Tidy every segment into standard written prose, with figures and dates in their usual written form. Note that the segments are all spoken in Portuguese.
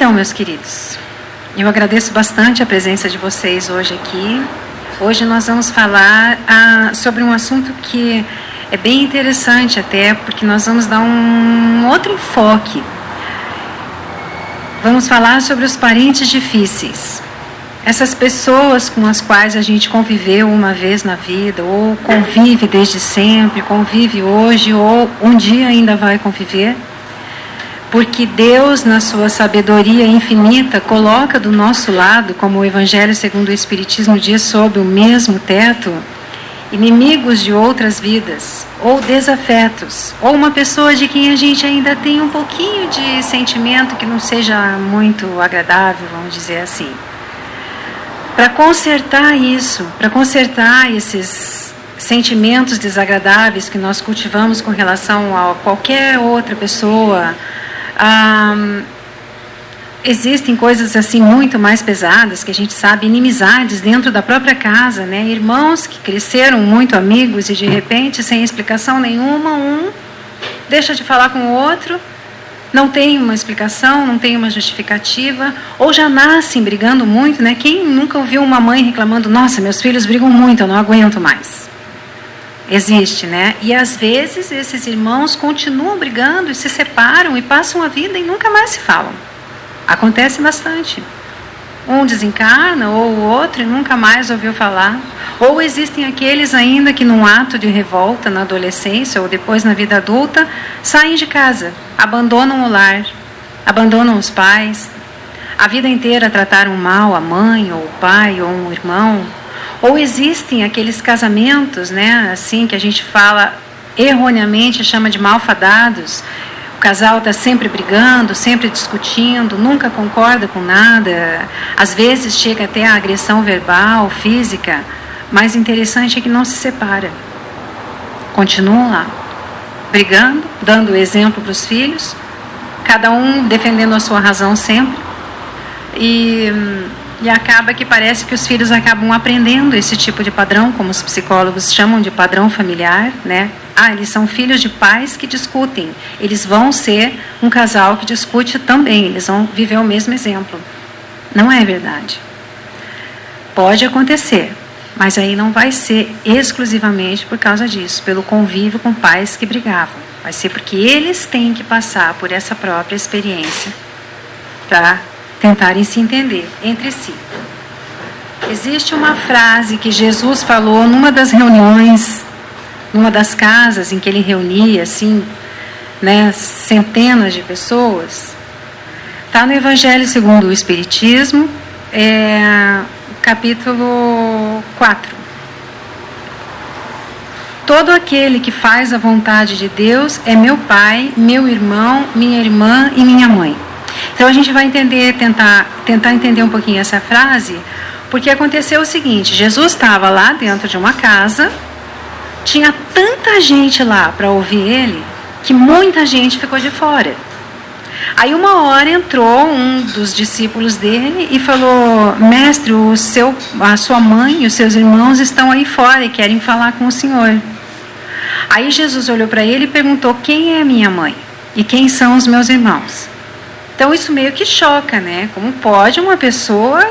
Então, meus queridos, eu agradeço bastante a presença de vocês hoje aqui. Hoje nós vamos falar sobre um assunto que é bem interessante até, porque nós vamos dar um outro enfoque. Vamos falar sobre os parentes difíceis. Essas pessoas com as quais a gente conviveu uma vez na vida, ou convive desde sempre, convive hoje, ou um dia ainda vai conviver. Porque Deus, na sua sabedoria infinita, coloca do nosso lado, como o Evangelho segundo o Espiritismo diz, sob o mesmo teto, inimigos de outras vidas, ou desafetos, ou uma pessoa de quem a gente ainda tem um pouquinho de sentimento que não seja muito agradável, vamos dizer assim. Para consertar isso, para consertar esses sentimentos desagradáveis que nós cultivamos com relação a qualquer outra pessoa, existem coisas assim muito mais pesadas que a gente sabe, inimizades dentro da própria casa, né? Irmãos que cresceram muito amigos e de repente, sem explicação nenhuma, um deixa de falar com o outro, não tem uma explicação, não tem uma justificativa, ou já nascem brigando muito, né? Quem nunca ouviu uma mãe reclamando, nossa, meus filhos brigam muito, eu não aguento mais. Existe, né? E às vezes esses irmãos continuam brigando e se separam e passam a vida e nunca mais se falam. Acontece bastante. Um desencarna ou o outro e nunca mais ouviu falar. Ou existem aqueles ainda que num ato de revolta na adolescência ou depois na vida adulta, saem de casa, abandonam o lar, abandonam os pais. A vida inteira trataram mal a mãe ou o pai ou um irmão. Ou existem aqueles casamentos, né, assim, que a gente fala erroneamente, chama de malfadados. O casal está sempre brigando, sempre discutindo, nunca concorda com nada. Às vezes chega até a agressão verbal, física. Mas interessante é que não se separa. Continuam lá, brigando, dando exemplo para os filhos, cada um defendendo a sua razão sempre. E acaba que parece que os filhos acabam aprendendo esse tipo de padrão, como os psicólogos chamam de padrão familiar, né? Eles são filhos de pais que discutem. Eles vão ser um casal que discute também. Eles vão viver o mesmo exemplo. Não é verdade. Pode acontecer, mas aí não vai ser exclusivamente por causa disso, pelo convívio com pais que brigavam. Vai ser porque eles têm que passar por essa própria experiência para tentarem se entender entre si. Existe uma frase que Jesus falou numa das reuniões, numa das casas em que ele reunia, assim, né, centenas de pessoas. Está no Evangelho segundo o Espiritismo, capítulo 4. Todo aquele que faz a vontade de Deus é meu pai, meu irmão, minha irmã e minha mãe. Então a gente vai tentar entender um pouquinho essa frase, porque aconteceu o seguinte: Jesus estava lá dentro de uma casa, tinha tanta gente lá para ouvir ele, que muita gente ficou de fora. Aí uma hora entrou um dos discípulos dele e falou: mestre, a sua mãe e os seus irmãos estão aí fora e querem falar com o senhor. Aí Jesus olhou para ele e perguntou: quem é a minha mãe? E quem são os meus irmãos? Então isso meio que choca, né? Como pode uma pessoa,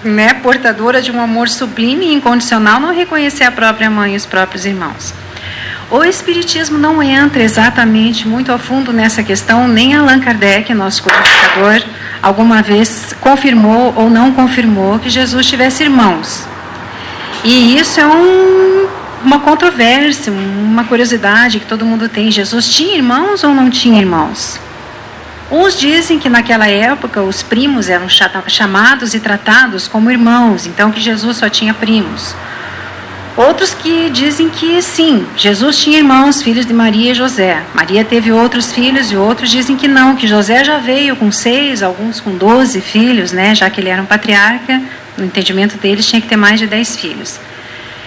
né, portadora de um amor sublime e incondicional, não reconhecer a própria mãe e os próprios irmãos? O Espiritismo não entra exatamente muito a fundo nessa questão, nem Allan Kardec, nosso codificador, alguma vez confirmou ou não confirmou que Jesus tivesse irmãos. E isso é uma controvérsia, uma curiosidade que todo mundo tem. Jesus tinha irmãos ou não tinha irmãos? Uns dizem que naquela época os primos eram chamados e tratados como irmãos, então que Jesus só tinha primos. Outros que dizem que sim, Jesus tinha irmãos, filhos de Maria e José. Maria teve outros filhos e outros dizem que não, que José já veio com 6, alguns com 12 filhos, né, já que ele era um patriarca, no entendimento deles tinha que ter mais de 10 filhos.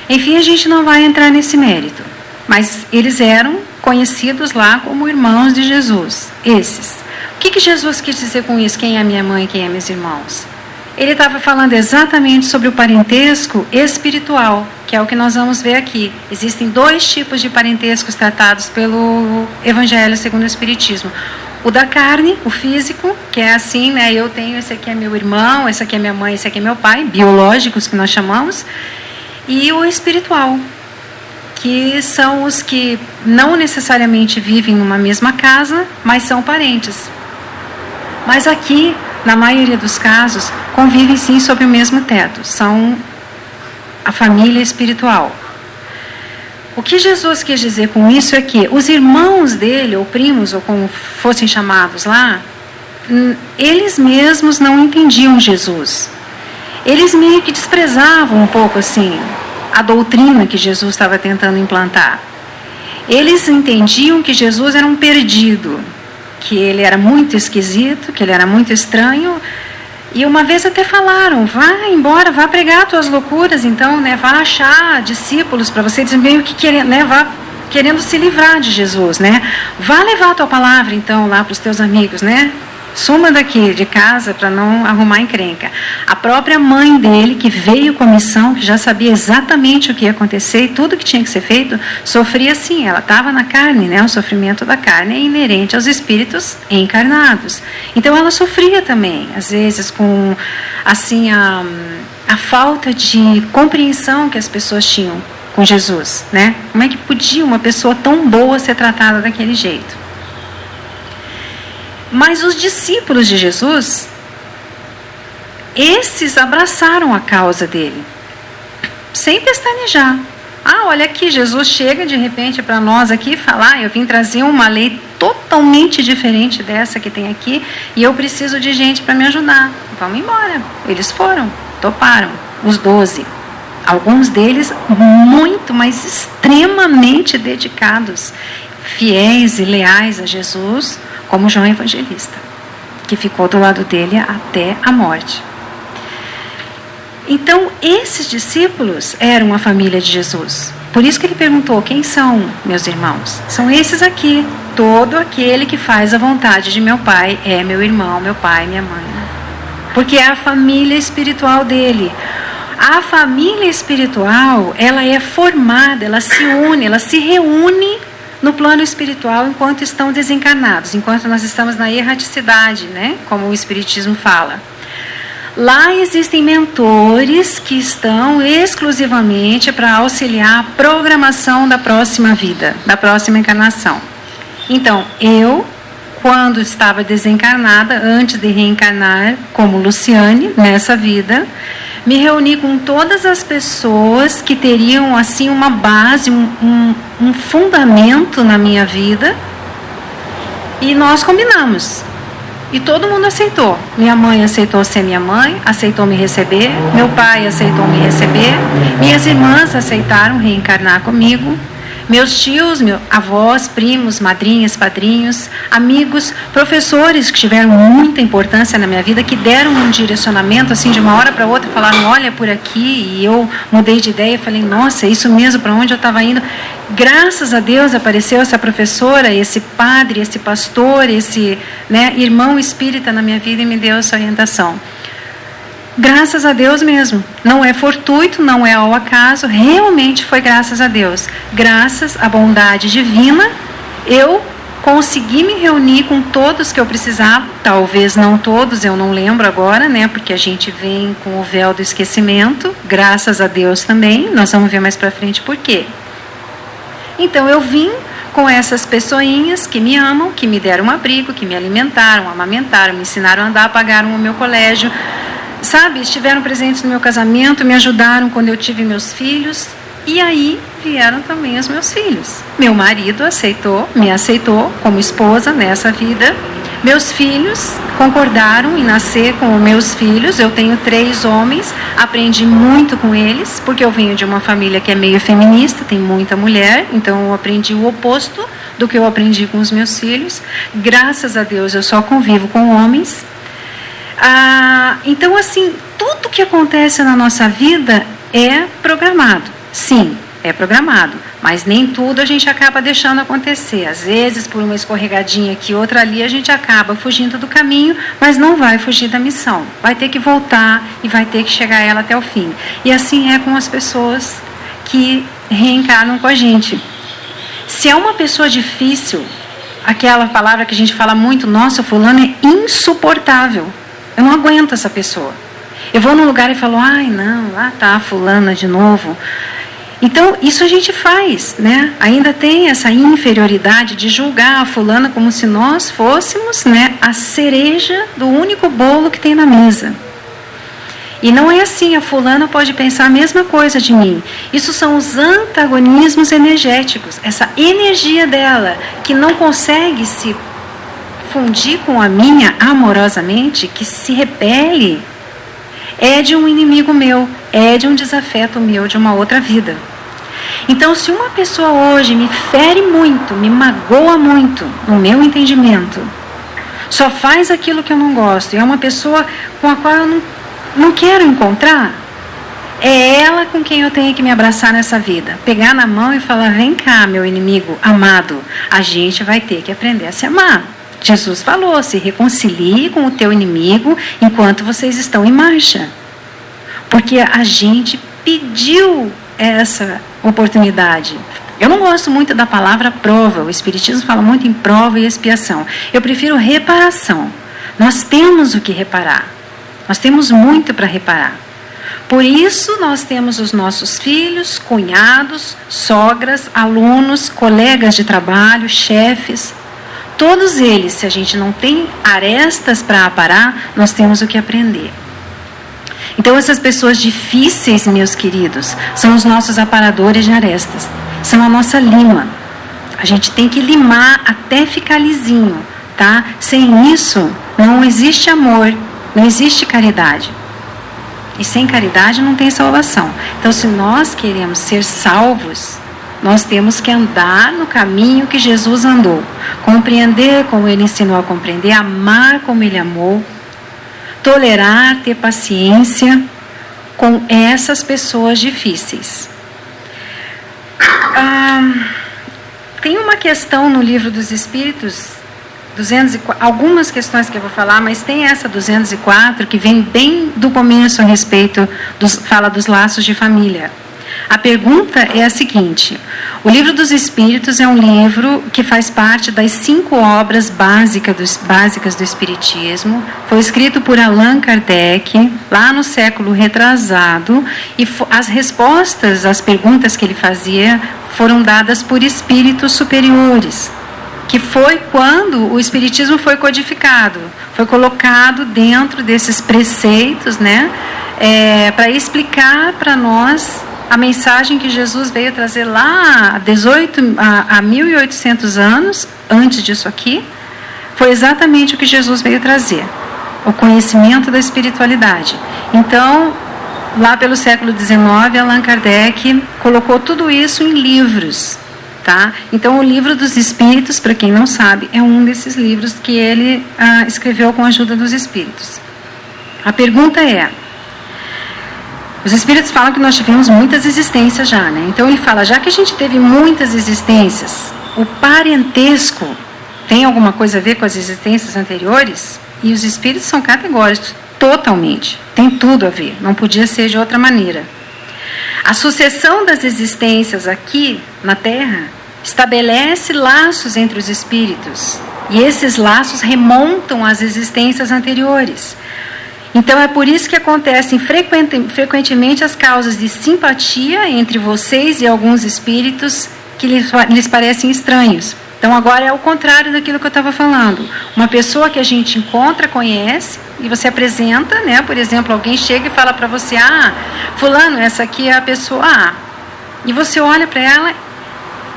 Enfim, a gente não vai entrar nesse mérito, mas eles eram conhecidos lá como irmãos de Jesus, esses. O que Jesus quis dizer com isso? Quem é minha mãe e quem é meus irmãos? Ele estava falando exatamente sobre o parentesco espiritual, que é o que nós vamos ver aqui. Existem 2 tipos de parentescos tratados pelo Evangelho segundo o Espiritismo. O da carne, o físico, que é assim, né? Eu tenho, esse aqui é meu irmão, esse aqui é minha mãe, esse aqui é meu pai, biológicos que nós chamamos. E o espiritual, que são os que não necessariamente vivem numa mesma casa, mas são parentes. Mas aqui, na maioria dos casos, convivem sim sob o mesmo teto. São a família espiritual. O que Jesus quis dizer com isso é que os irmãos dele, ou primos, ou como fossem chamados lá, eles mesmos não entendiam Jesus. Eles meio que desprezavam um pouco assim a doutrina que Jesus estava tentando implantar. Eles entendiam que Jesus era um perdido, que ele era muito esquisito, que ele era muito estranho. E uma vez até falaram, vá embora, vá pregar tuas loucuras, então, né, vá achar discípulos para você, meio que querendo, né, vá querendo se livrar de Jesus, né? Vá levar a tua palavra, então, lá para os teus amigos, né? Suma daqui de casa para não arrumar encrenca. A própria mãe dele, que veio com a missão, que já sabia exatamente o que ia acontecer e tudo que tinha que ser feito, sofria sim, ela estava na carne, né? O sofrimento da carne é inerente aos espíritos encarnados. Então ela sofria também, às vezes com assim a falta de compreensão que as pessoas tinham com Jesus, né? Como é que podia uma pessoa tão boa ser tratada daquele jeito? Mas os discípulos de Jesus, esses abraçaram a causa dele, sem pestanejar. Ah, olha aqui, Jesus chega de repente para nós aqui e fala, eu vim trazer uma lei totalmente diferente dessa que tem aqui e eu preciso de gente para me ajudar. Vamos embora. Eles foram, toparam, os 12. Alguns deles muito, mas extremamente dedicados, fiéis e leais a Jesus, como João Evangelista, que ficou do lado dele até a morte. Então, esses discípulos eram a família de Jesus. Por isso que ele perguntou, quem são meus irmãos? São esses aqui. Todo aquele que faz a vontade de meu Pai é meu irmão, meu pai, minha mãe. Porque é a família espiritual dele. A família espiritual, ela é formada, ela se une, ela se reúne no plano espiritual enquanto estão desencarnados, enquanto nós estamos na erraticidade, né? Como o Espiritismo fala. Lá existem mentores que estão exclusivamente para auxiliar a programação da próxima vida, da próxima encarnação. Então, eu, quando estava desencarnada, antes de reencarnar como Luciane, nessa vida, me reuni com todas as pessoas que teriam assim uma base, um fundamento na minha vida, e nós combinamos. E todo mundo aceitou. Minha mãe aceitou ser minha mãe, aceitou me receber, meu pai aceitou me receber, minhas irmãs aceitaram reencarnar comigo, meus tios, meus avós, primos, madrinhas, padrinhos, amigos, professores que tiveram muita importância na minha vida, que deram um direcionamento assim de uma hora para outra, falaram, olha por aqui, e eu mudei de ideia, falei, nossa, é isso mesmo, para onde eu estava indo. Graças a Deus apareceu essa professora, esse padre, esse pastor, esse, né, irmão espírita na minha vida e me deu essa orientação. Graças a Deus mesmo. Não é fortuito, não é ao acaso, realmente foi graças a Deus. Graças à bondade divina, eu consegui me reunir com todos que eu precisava, talvez não todos, eu não lembro agora, né, porque a gente vem com o véu do esquecimento, graças a Deus também, nós vamos ver mais para frente por quê. Então eu vim com essas pessoinhas que me amam, que me deram um abrigo, que me alimentaram, amamentaram, me ensinaram a andar, pagaram o meu colégio, sabe, estiveram presentes no meu casamento, me ajudaram quando eu tive meus filhos, e aí vieram também os meus filhos. Meu marido me aceitou como esposa nessa vida. Meus filhos concordaram em nascer com os meus filhos. Eu tenho 3 homens, aprendi muito com eles, porque eu venho de uma família que é meio feminista, tem muita mulher, então eu aprendi o oposto do que eu aprendi com os meus filhos. Graças a Deus eu só convivo com homens. Então, assim, tudo que acontece na nossa vida é programado. Sim, é programado, mas nem tudo a gente acaba deixando acontecer. Às vezes, por uma escorregadinha aqui, outra ali, a gente acaba fugindo do caminho, mas não vai fugir da missão. Vai ter que voltar e vai ter que chegar a ela até o fim. E assim é com as pessoas que reencarnam com a gente. Se é uma pessoa difícil, aquela palavra que a gente fala muito, nossa, fulano é insuportável. Eu não aguento essa pessoa. Eu vou num lugar e falo, ai não, lá tá a fulana de novo. Então, isso a gente faz, né? Ainda tem essa inferioridade de julgar a fulana como se nós fôssemos, né, a cereja do único bolo que tem na mesa. E não é assim, a fulana pode pensar a mesma coisa de mim. Isso são os antagonismos energéticos, essa energia dela que não consegue se fundir com a minha amorosamente, que se repele, é de um inimigo meu, é de um desafeto meu de uma outra vida. Então, se uma pessoa hoje me fere muito, me magoa muito, no meu entendimento, só faz aquilo que eu não gosto, e é uma pessoa com a qual eu não quero encontrar, é ela com quem eu tenho que me abraçar nessa vida. Pegar na mão e falar, vem cá, meu inimigo amado, a gente vai ter que aprender a se amar. Jesus falou, se reconcilie com o teu inimigo enquanto vocês estão em marcha. Porque a gente pediu essa oportunidade. Eu não gosto muito da palavra prova, o Espiritismo fala muito em prova e expiação. Eu prefiro reparação. Nós temos o que reparar. Nós temos muito para reparar. Por isso nós temos os nossos filhos, cunhados, sogras, alunos, colegas de trabalho, chefes. Todos eles, se a gente não tem arestas para aparar, nós temos o que aprender. Então essas pessoas difíceis, meus queridos, são os nossos aparadores de arestas. São a nossa lima. A gente tem que limar até ficar lisinho, tá? Sem isso, não existe amor, não existe caridade. E sem caridade não tem salvação. Então, se nós queremos ser salvos, nós temos que andar no caminho que Jesus andou. Compreender como Ele ensinou a compreender, amar como Ele amou, tolerar, ter paciência com essas pessoas difíceis. Tem uma questão no Livro dos Espíritos, algumas questões que eu vou falar, mas tem essa 204 que vem bem do começo a respeito, fala dos laços de família. A pergunta é a seguinte: o Livro dos Espíritos é um livro que faz parte das 5 obras básicas do Espiritismo. Foi escrito por Allan Kardec, lá no século retrasado, e as respostas às perguntas que ele fazia foram dadas por espíritos superiores, que foi quando o Espiritismo foi codificado, foi colocado dentro desses preceitos, né, para explicar para nós a mensagem que Jesus veio trazer lá há 1800 anos, antes disso aqui, foi exatamente o que Jesus veio trazer, o conhecimento da espiritualidade. Então, lá pelo século XIX, Allan Kardec colocou tudo isso em livros. Tá? Então, o Livro dos Espíritos, para quem não sabe, é um desses livros que ele escreveu com a ajuda dos espíritos. A pergunta é: os espíritos falam que nós tivemos muitas existências já, né? Então ele fala, já que a gente teve muitas existências, o parentesco tem alguma coisa a ver com as existências anteriores? E os espíritos são categóricos, totalmente. Tem tudo a ver, não podia ser de outra maneira. A sucessão das existências aqui na Terra estabelece laços entre os espíritos. E esses laços remontam às existências anteriores. Então é por isso que acontecem frequentemente as causas de simpatia entre vocês e alguns espíritos que lhes parecem estranhos. Então agora é o contrário daquilo que eu estava falando. Uma pessoa que a gente encontra, conhece, e você apresenta, né? Por exemplo, alguém chega e fala para você, fulano, essa aqui é a pessoa A. E você olha para ela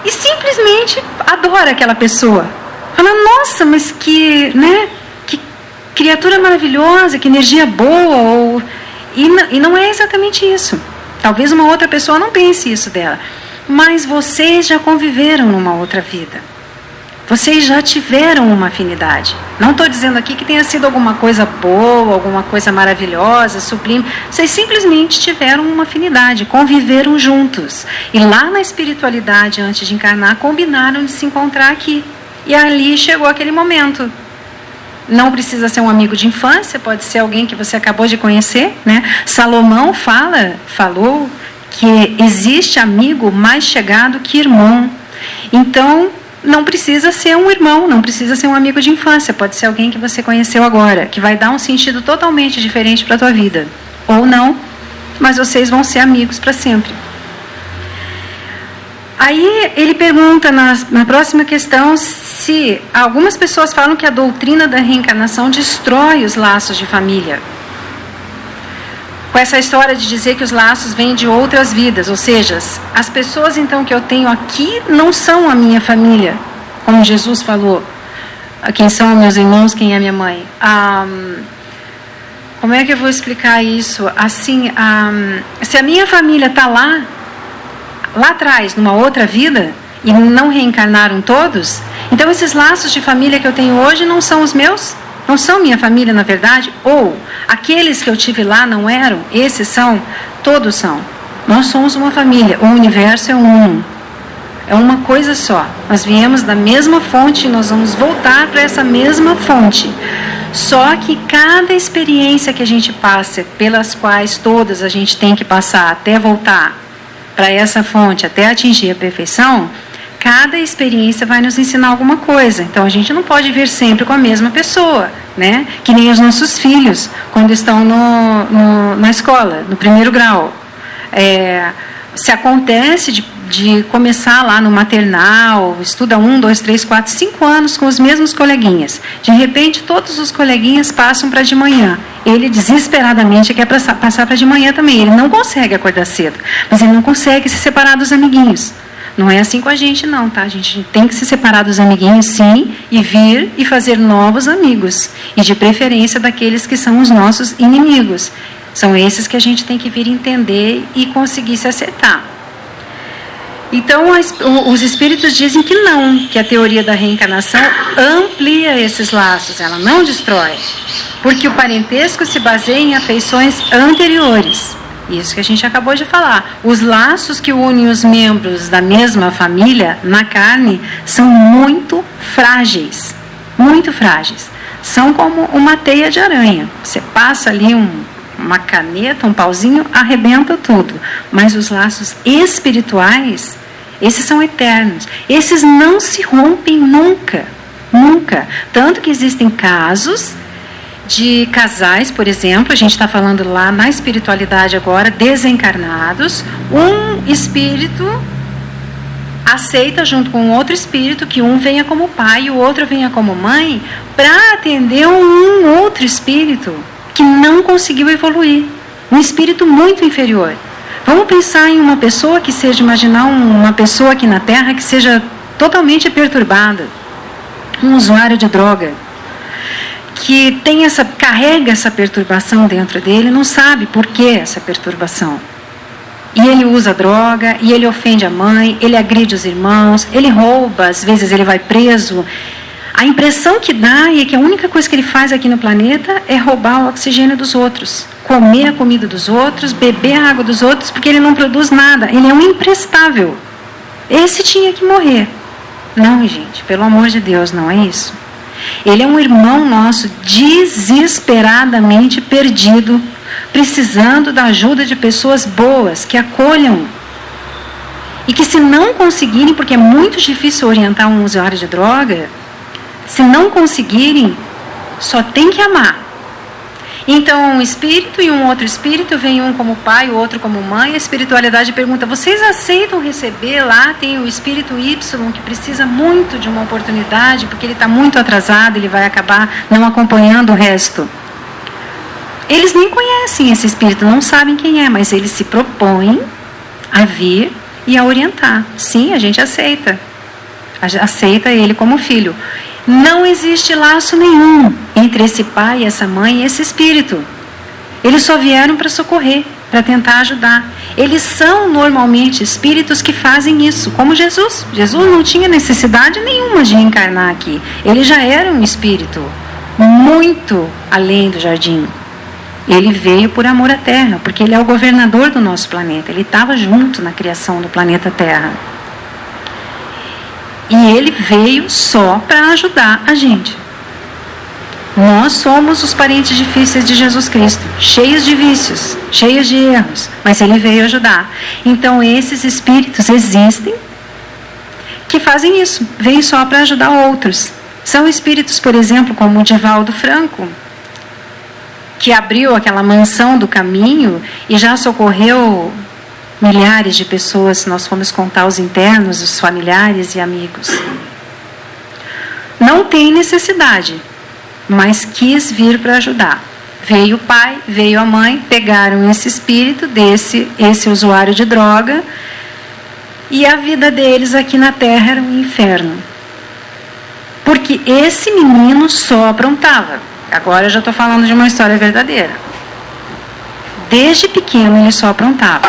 e simplesmente adora aquela pessoa. Fala, nossa, mas que, né? Criatura maravilhosa, que energia boa, e não é exatamente isso. Talvez uma outra pessoa não pense isso dela, mas vocês já conviveram numa outra vida. Vocês já tiveram uma afinidade. Não estou dizendo aqui que tenha sido alguma coisa boa, alguma coisa maravilhosa, sublime. Vocês simplesmente tiveram uma afinidade, conviveram juntos. E lá na espiritualidade, antes de encarnar, combinaram de se encontrar aqui. E ali chegou aquele momento. Não precisa ser um amigo de infância, pode ser alguém que você acabou de conhecer, né? Salomão falou que existe amigo mais chegado que irmão. Então, não precisa ser um irmão, não precisa ser um amigo de infância, pode ser alguém que você conheceu agora, que vai dar um sentido totalmente diferente para a tua vida. Ou não, mas vocês vão ser amigos para sempre. Aí ele pergunta na próxima questão se algumas pessoas falam que a doutrina da reencarnação destrói os laços de família. Com essa história de dizer que os laços vêm de outras vidas, ou seja, as pessoas então que eu tenho aqui não são a minha família, como Jesus falou. Quem são meus irmãos, quem é minha mãe? Como é que eu vou explicar isso? Assim, se a minha família está lá atrás, numa outra vida, e não reencarnaram todos, então esses laços de família que eu tenho hoje não são os meus? Não são minha família, na verdade? Ou aqueles que eu tive lá não eram? Esses são? Todos são. Nós somos uma família. O universo é um. É uma coisa só. Nós viemos da mesma fonte e nós vamos voltar para essa mesma fonte. Só que cada experiência que a gente passa, pelas quais todas a gente tem que passar até voltar para essa fonte, até atingir a perfeição, cada experiência vai nos ensinar alguma coisa. Então, a gente não pode vir sempre com a mesma pessoa, né? Que nem os nossos filhos, quando estão na escola, no 1º grau. Se acontece de começar lá no maternal, estuda 1, 2, 3, 4, 5 anos com os mesmos coleguinhas. De repente, todos os coleguinhas passam para de manhã. Ele desesperadamente quer passar para de manhã também. Ele não consegue acordar cedo, mas ele não consegue se separar dos amiguinhos. Não é assim com a gente não, tá? A gente tem que se separar dos amiguinhos, sim, e vir e fazer novos amigos. E de preferência daqueles que são os nossos inimigos. São esses que a gente tem que vir entender e conseguir se acertar. Então, os espíritos dizem que não, que a teoria da reencarnação amplia esses laços, ela não destrói. Porque o parentesco se baseia em afeições anteriores. Isso que a gente acabou de falar. Os laços que unem os membros da mesma família na carne são muito frágeis. Muito frágeis. São como uma teia de aranha. Você passa ali uma caneta, um pauzinho, arrebenta tudo. Mas os laços espirituais, esses são eternos. Esses não se rompem nunca. Nunca. Tanto que existem casos de casais, por exemplo, a gente está falando lá na espiritualidade agora, desencarnados, um espírito aceita junto com outro espírito que um venha como pai e o outro venha como mãe para atender um outro espírito que não conseguiu evoluir, um espírito muito inferior. Vamos pensar em uma pessoa que seja, imaginar uma pessoa aqui na Terra que seja totalmente perturbada, um usuário de droga, que carrega essa perturbação dentro dele, não sabe por que essa perturbação. E ele usa droga, e ele ofende a mãe, ele agride os irmãos, ele rouba, às vezes ele vai preso. A impressão que dá é que a única coisa que ele faz aqui no planeta é roubar o oxigênio dos outros, comer a comida dos outros, beber a água dos outros, porque ele não produz nada, ele é um imprestável. Esse tinha que morrer. Não, gente, pelo amor de Deus, não é isso. Ele é um irmão nosso desesperadamente perdido, precisando da ajuda de pessoas boas, que acolham. E que se não conseguirem, porque é muito difícil orientar um usuário de droga, se não conseguirem, só tem que amar. Então, um espírito e um outro espírito, vem um como pai, o outro como mãe. A espiritualidade pergunta, vocês aceitam receber? Lá tem o espírito Y, que precisa muito de uma oportunidade, porque ele está muito atrasado, ele vai acabar não acompanhando o resto. Eles nem conhecem esse espírito, não sabem quem é, mas eles se propõem a vir e a orientar. Sim, a gente aceita. Aceita ele como filho. Não existe laço nenhum entre esse pai, essa mãe e esse espírito. Eles só vieram para socorrer, para tentar ajudar. Eles são normalmente espíritos que fazem isso, como Jesus. Jesus não tinha necessidade nenhuma de encarnar aqui. Ele já era um espírito muito além do jardim. Ele veio por amor à Terra, porque ele é o governador do nosso planeta. Ele estava junto na criação do planeta Terra. E ele veio só para ajudar a gente. Nós somos os parentes difíceis de Jesus Cristo, cheios de vícios, cheios de erros, mas ele veio ajudar. Então esses espíritos existem, que fazem isso, vêm só para ajudar outros. São espíritos, por exemplo, como o Divaldo Franco, que abriu aquela mansão do caminho e já socorreu milhares de pessoas, se nós formos contar os internos, os familiares e amigos. Não tem necessidade, mas quis vir para ajudar. Veio o pai, veio a mãe, pegaram esse espírito esse usuário de droga, e a vida deles aqui na Terra era um inferno. Porque esse menino só aprontava. Agora eu já estou falando de uma história verdadeira. Desde pequeno ele só aprontava.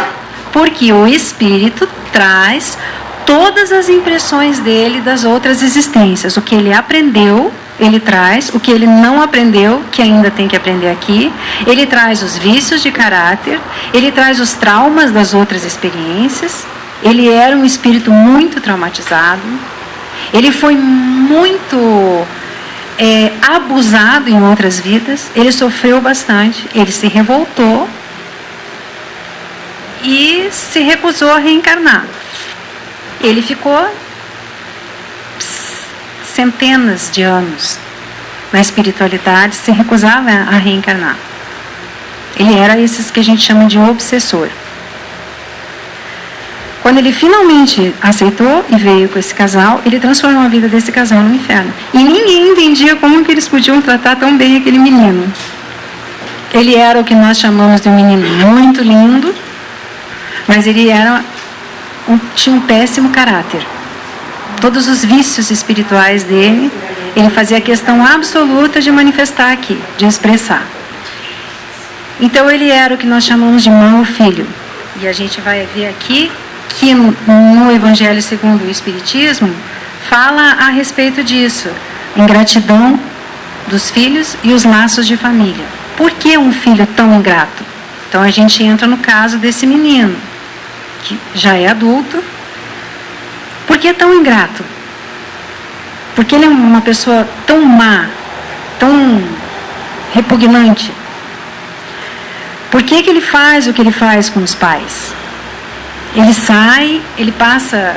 Porque o espírito traz todas as impressões dele das outras existências. O que ele aprendeu, ele traz. O que ele não aprendeu, que ainda tem que aprender aqui. Ele traz os vícios de caráter. Ele traz os traumas das outras experiências. Ele era um espírito muito traumatizado. Ele foi muito abusado em outras vidas. Ele sofreu bastante. Ele se revoltou e se recusou a reencarnar. Ele ficou centenas de anos na espiritualidade, se recusava a reencarnar. Ele era esses que a gente chama de obsessor. Quando ele finalmente aceitou e veio com esse casal, ele transformou a vida desse casal no inferno. E ninguém entendia como que eles podiam tratar tão bem aquele menino. Ele era o que nós chamamos de um menino muito lindo, mas ele tinha um péssimo caráter. Todos os vícios espirituais dele, ele fazia questão absoluta de manifestar aqui, de expressar. Então ele era o que nós chamamos de mau filho. E a gente vai ver aqui que no Evangelho segundo o Espiritismo fala a respeito disso, ingratidão dos filhos e os laços de família. Por que um filho tão ingrato? Então a gente entra no caso desse menino, que já é adulto. Por que tão ingrato? Porque ele é uma pessoa tão má, tão repugnante. Por que ele faz o que ele faz com os pais? Ele sai, ele passa,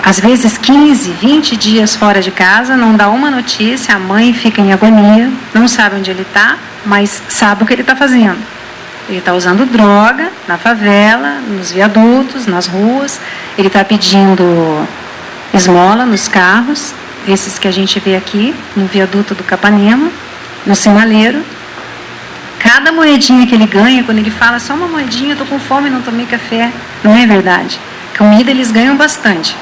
às vezes, 15, 20 dias fora de casa, não dá uma notícia, a mãe fica em agonia, não sabe onde ele está, mas sabe o que ele está fazendo. Ele está usando droga na favela, nos viadutos, nas ruas, ele está pedindo esmola nos carros, esses que a gente vê aqui, no viaduto do Capanema, no sinaleiro. Cada moedinha que ele ganha, quando ele fala só uma moedinha, estou com fome, não tomei café, não é verdade. Comida eles ganham bastante.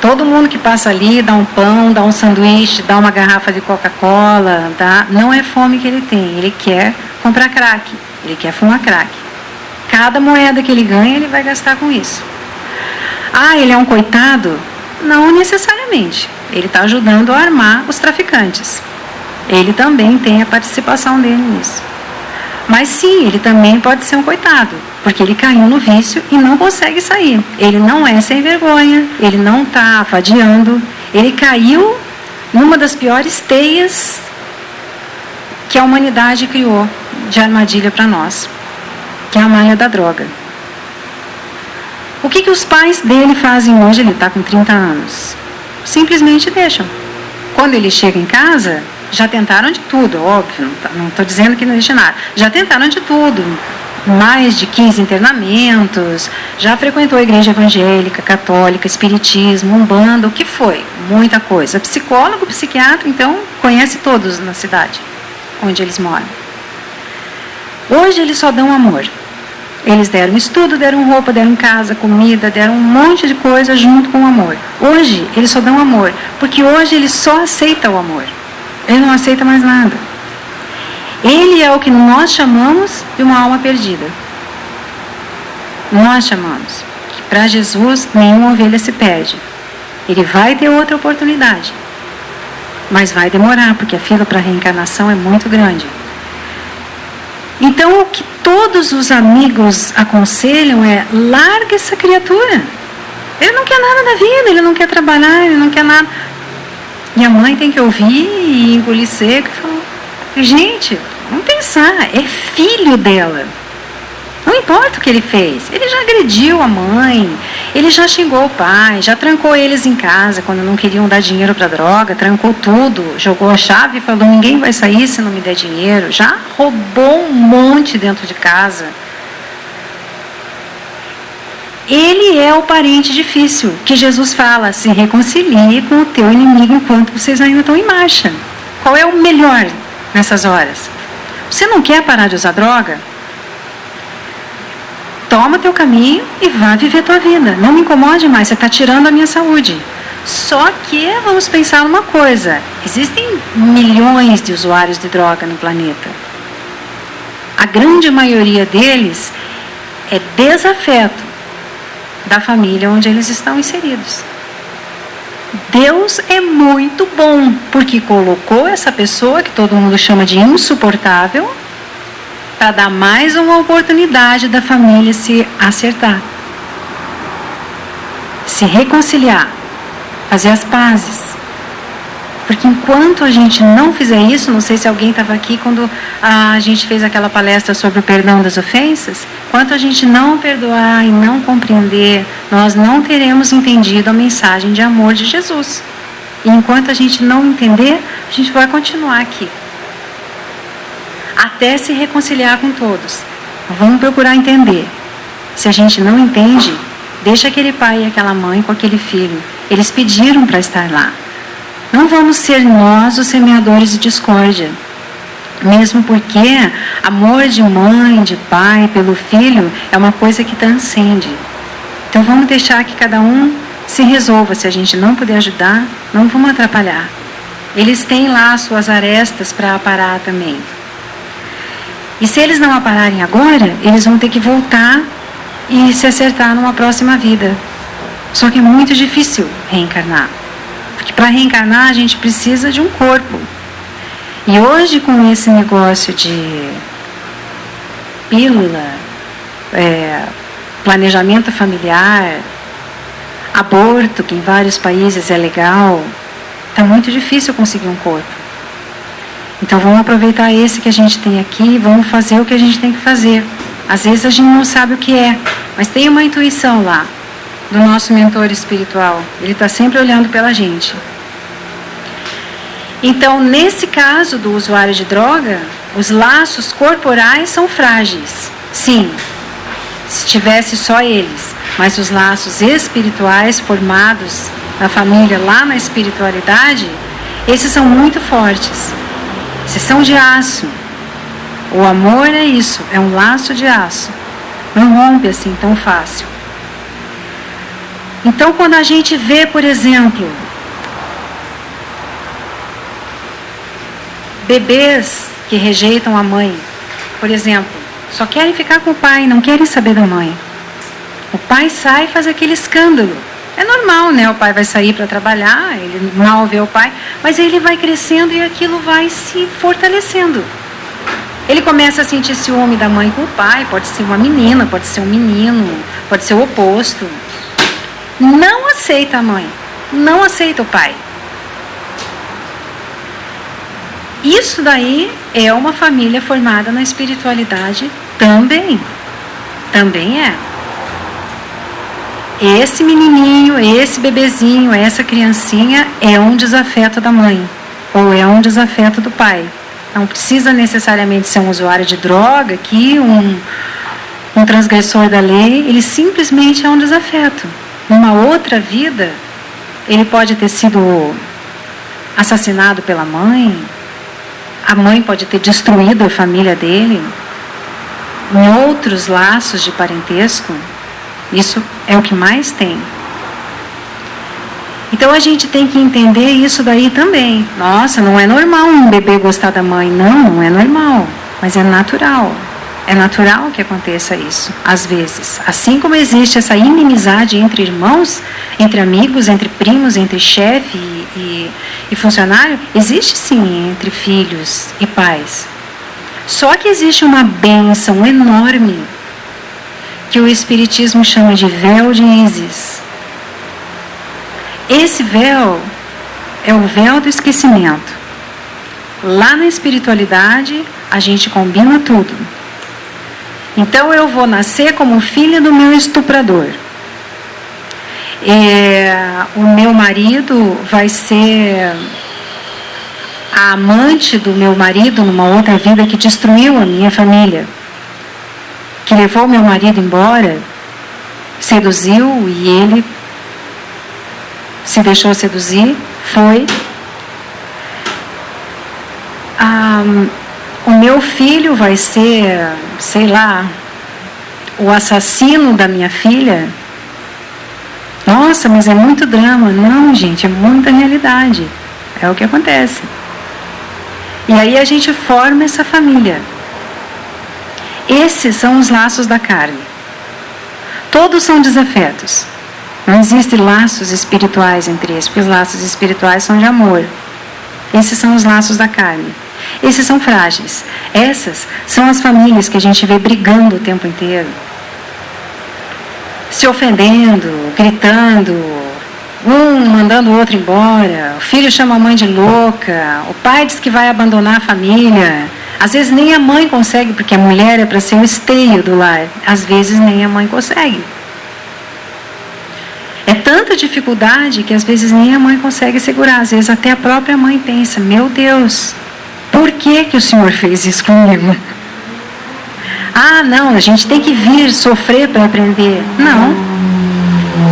Todo mundo que passa ali dá um pão, dá um sanduíche, dá uma garrafa de Coca-Cola, não é fome que ele tem, ele quer comprar crack, ele quer fumar crack. Cada moeda que ele ganha, ele vai gastar com isso. Ah, ele é um coitado? Não necessariamente. Ele está ajudando a armar os traficantes. Ele também tem a participação dele nisso. Mas sim, ele também pode ser um coitado, porque ele caiu no vício e não consegue sair. Ele não é sem vergonha, ele não está afadiando, ele caiu numa das piores teias que a humanidade criou de armadilha para nós, que é a malha da droga. O que os pais dele fazem hoje? Ele está com 30 anos. Simplesmente deixam. Quando ele chega em casa, já tentaram de tudo, óbvio, não estou dizendo que não existe nada. Já tentaram de tudo, mais de 15 internamentos, já frequentou a igreja evangélica, católica, espiritismo, umbanda, o que foi? Muita coisa. Psicólogo, psiquiatra, então, conhece todos na cidade onde eles moram. Hoje eles só dão amor. Eles deram estudo, deram roupa, deram casa, comida, deram um monte de coisa junto com o amor. Hoje eles só dão amor, porque hoje eles só aceitam o amor. Ele não aceita mais nada. Ele é o que nós chamamos de uma alma perdida. Nós chamamos que para Jesus nenhuma ovelha se perde. Ele vai ter outra oportunidade, mas vai demorar, porque a fila para a reencarnação é muito grande. Então o que todos os amigos aconselham é: larga essa criatura. Ele não quer nada da vida, ele não quer trabalhar, ele não quer nada. E a mãe tem que ouvir e engolir seco e falar: gente, vamos pensar, é filho dela. Não importa o que ele fez. Ele já agrediu a mãe, ele já xingou o pai, já trancou eles em casa quando não queriam dar dinheiro para droga, trancou tudo, jogou a chave e falou: ninguém vai sair se não me der dinheiro. Já roubou um monte dentro de casa. Ele é o parente difícil, que Jesus fala: se reconcilie com o teu inimigo enquanto vocês ainda estão em marcha. Qual é o melhor nessas horas? Você não quer parar de usar droga? Toma teu caminho e vá viver tua vida. Não me incomode mais, você está tirando a minha saúde. Só que vamos pensar numa coisa: existem milhões de usuários de droga no planeta. A grande maioria deles é desafeto da família onde eles estão inseridos. Deus é muito bom, porque colocou essa pessoa, que todo mundo chama de insuportável, para dar mais uma oportunidade da família se acertar, se reconciliar, fazer as pazes. Porque enquanto a gente não fizer isso, não sei se alguém estava aqui quando a gente fez aquela palestra sobre o perdão das ofensas, enquanto a gente não perdoar e não compreender, nós não teremos entendido a mensagem de amor de Jesus. E enquanto a gente não entender, a gente vai continuar aqui, até se reconciliar com todos. Vamos procurar entender. Se a gente não entende, deixa aquele pai e aquela mãe com aquele filho. Eles pediram para estar lá. Não vamos ser nós os semeadores de discórdia. Mesmo porque amor de mãe, de pai, pelo filho, é uma coisa que transcende. Então vamos deixar que cada um se resolva. Se a gente não puder ajudar, não vamos atrapalhar. Eles têm lá as suas arestas para aparar também. E se eles não apararem agora, eles vão ter que voltar e se acertar numa próxima vida. Só que é muito difícil reencarnar. Porque para reencarnar a gente precisa de um corpo. E hoje, com esse negócio de pílula, planejamento familiar, aborto, que em vários países é legal, está muito difícil conseguir um corpo. Então vamos aproveitar esse que a gente tem aqui e vamos fazer o que a gente tem que fazer. Às vezes a gente não sabe o que é, mas tem uma intuição lá do nosso mentor espiritual. Ele está sempre olhando pela gente. Então, nesse caso do usuário de droga, os laços corporais são frágeis. Sim, se tivesse só eles. Mas os laços espirituais formados na família, lá na espiritualidade, esses são muito fortes. Esses são de aço. O amor é isso, é um laço de aço. Não rompe assim tão fácil. Então, quando a gente vê, por exemplo, bebês que rejeitam a mãe, por exemplo, só querem ficar com o pai, não querem saber da mãe. O pai sai e faz aquele escândalo. É normal, né? O pai vai sair para trabalhar, ele mal vê o pai, mas ele vai crescendo e aquilo vai se fortalecendo. Ele começa a sentir ciúme da mãe com o pai, pode ser uma menina, pode ser um menino, pode ser o oposto. Não aceita a mãe, não aceita o pai. Isso daí é uma família formada na espiritualidade também. Também é. Esse menininho, esse bebezinho, essa criancinha é um desafeto da mãe ou é um desafeto do pai. Não precisa necessariamente ser um usuário de droga aqui, um transgressor da lei. Ele simplesmente é um desafeto. Numa outra vida, ele pode ter sido assassinado pela mãe, a mãe pode ter destruído a família dele, em outros laços de parentesco. Isso é o que mais tem. Então a gente tem que entender isso daí também. Nossa, não é normal um bebê gostar da mãe. Não, não é normal, mas é natural. É natural que aconteça isso, às vezes. Assim como existe essa inimizade entre irmãos, entre amigos, entre primos, entre chefe e funcionário, existe sim entre filhos e pais. Só que existe uma bênção enorme que o Espiritismo chama de véu de Ísis. Esse véu é o véu do esquecimento. Lá na espiritualidade, a gente combina tudo. Então eu vou nascer como filha do meu estuprador. O meu marido vai ser a amante do meu marido numa outra vida que destruiu a minha família, que levou meu marido embora, seduziu e ele se deixou seduzir, foi. O meu filho vai ser, sei lá, o assassino da minha filha. Nossa, mas é muito drama. Não, gente, é muita realidade. É o que acontece. E aí a gente forma essa família. Esses são os laços da carne. Todos são desafetos. Não existem laços espirituais entre eles, porque os laços espirituais são de amor. Esses são os laços da carne. Esses são frágeis. Essas são as famílias que a gente vê brigando o tempo inteiro, se ofendendo, gritando, um mandando o outro embora, o filho chama a mãe de louca, o pai diz que vai abandonar a família. Às vezes nem a mãe consegue, porque a mulher é para ser o esteio do lar. Às vezes nem a mãe consegue. É tanta dificuldade que às vezes nem a mãe consegue segurar. Às vezes até a própria mãe pensa, meu Deus, por que o Senhor fez isso comigo? Ah, não, a gente tem que vir sofrer para aprender. Não,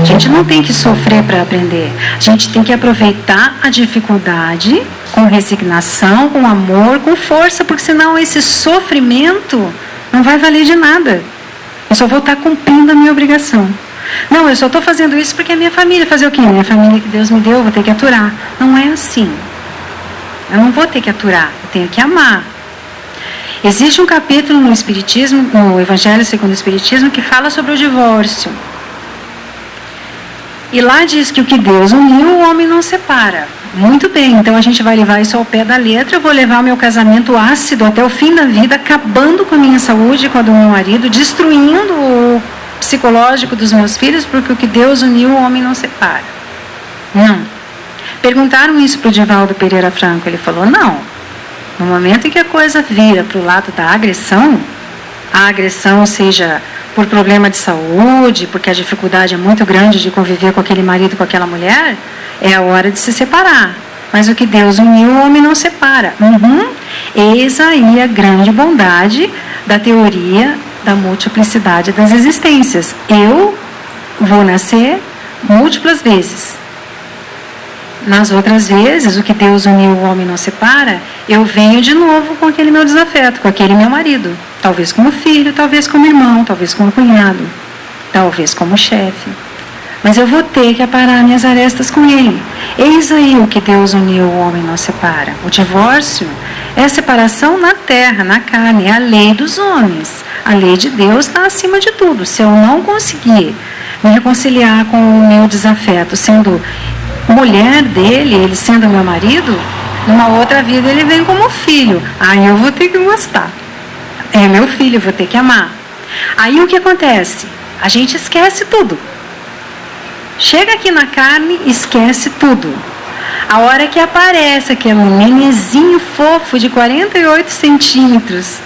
a gente não tem que sofrer para aprender. A gente tem que aproveitar a dificuldade com resignação, com amor, com força, porque senão esse sofrimento não vai valer de nada. Eu só vou estar cumprindo a minha obrigação. Não, eu só estou fazendo isso porque é minha família. Fazer o quê? Minha família que Deus me deu, eu vou ter que aturar. Não é assim. Eu não vou ter que aturar, eu tenho que amar. Existe um capítulo no Espiritismo, no Evangelho segundo o Espiritismo, que fala sobre o divórcio. E lá diz que o que Deus uniu, o homem não separa. Muito bem, então a gente vai levar isso ao pé da letra. Eu vou levar meu casamento ácido até o fim da vida, acabando com a minha saúde, com a do meu marido, destruindo o psicológico dos meus filhos, porque o que Deus uniu, o homem não separa. Não. Perguntaram isso para o Divaldo Pereira Franco. Ele falou, não. No momento em que a coisa vira para o lado da agressão, a agressão seja por problema de saúde, porque a dificuldade é muito grande de conviver com aquele marido, com aquela mulher, é a hora de se separar. Mas o que Deus uniu, o homem não separa. Eis aí a grande bondade da teoria da multiplicidade das existências. Eu vou nascer múltiplas vezes. Nas outras vezes, o que Deus uniu, o homem não separa, eu venho de novo com aquele meu desafeto, com aquele meu marido. Talvez como filho, talvez como irmão, talvez como cunhado, talvez como chefe. Mas eu vou ter que aparar minhas arestas com ele. Eis aí o que Deus uniu, o homem não separa. O divórcio é a separação na terra, na carne, é a lei dos homens. A lei de Deus está acima de tudo. Se eu não conseguir me reconciliar com o meu desafeto, sendo mulher dele, ele sendo meu marido, numa outra vida ele vem como filho. Aí eu vou ter que gostar. É meu filho, eu vou ter que amar. Aí o que acontece? A gente esquece tudo. Chega aqui na carne, esquece tudo. A hora que aparece aquele nenenzinho fofo de 48 centímetros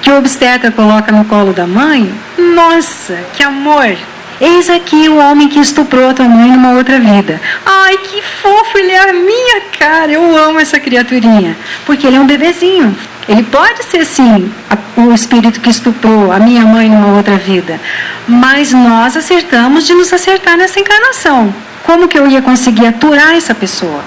que o obstetra coloca no colo da mãe, nossa, que amor! Eis aqui o homem que estuprou a tua mãe numa outra vida. Ai, que fofo, ele é a minha cara. Eu amo essa criaturinha. Porque ele é um bebezinho. Ele pode ser, sim, o espírito que estuprou a minha mãe numa outra vida. Mas nós acertamos de nos acertar nessa encarnação. Como que eu ia conseguir aturar essa pessoa?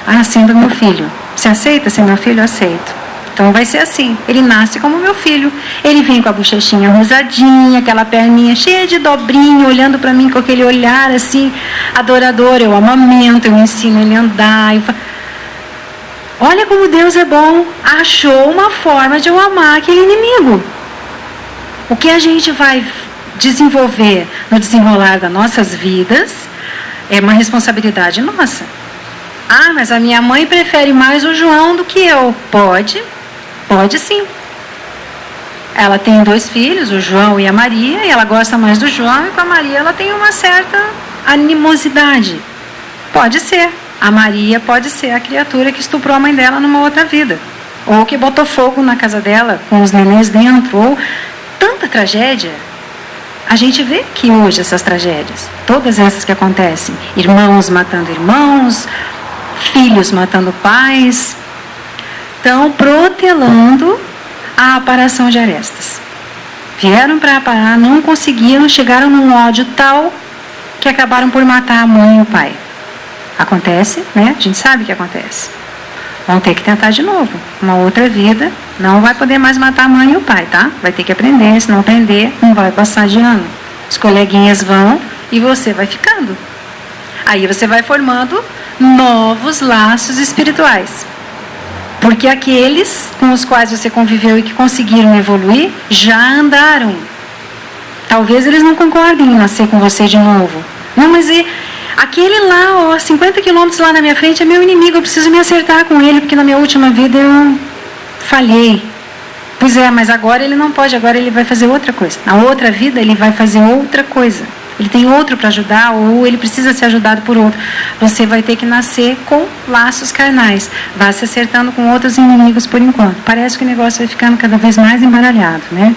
Ah, sendo meu filho. Você aceita ser meu filho? Eu aceito. Então vai ser assim, ele nasce como meu filho, ele vem com a bochechinha rosadinha, aquela perninha cheia de dobrinha, olhando para mim com aquele olhar assim, adorador. Eu amamento, eu ensino ele a andar. Olha como Deus é bom, achou uma forma de eu amar aquele inimigo. O que a gente vai desenvolver no desenrolar das nossas vidas é uma responsabilidade nossa. Ah, mas a minha mãe prefere mais o João do que eu. Pode sim. Ela tem 2 filhos, o João e a Maria, e ela gosta mais do João, e com a Maria ela tem uma certa animosidade. Pode ser. A Maria pode ser a criatura que estuprou a mãe dela numa outra vida. Ou que botou fogo na casa dela, com os nenês dentro, ou tanta tragédia. A gente vê que hoje essas tragédias, todas essas que acontecem, irmãos matando irmãos, filhos matando pais, estão protelando a aparação de arestas. Vieram para aparar, não conseguiram, chegaram num ódio tal que acabaram por matar a mãe e o pai. Acontece, né? A gente sabe que acontece. Vão ter que tentar de novo. Uma outra vida, não vai poder mais matar a mãe e o pai, tá? Vai ter que aprender, se não aprender, não vai passar de ano. Os coleguinhas vão e você vai ficando. Aí você vai formando novos laços espirituais. Porque aqueles com os quais você conviveu e que conseguiram evoluir, já andaram. Talvez eles não concordem em nascer com você de novo. Não, mas aquele lá, 50 quilômetros lá na minha frente, é meu inimigo, eu preciso me acertar com ele, porque na minha última vida eu falhei. Pois é, mas agora ele não pode, agora ele vai fazer outra coisa. Na outra vida ele vai fazer outra coisa. Ele tem outro para ajudar, ou ele precisa ser ajudado por outro. Você vai ter que nascer com laços carnais. Vai se acertando com outros inimigos por enquanto. Parece que o negócio vai ficando cada vez mais embaralhado, né?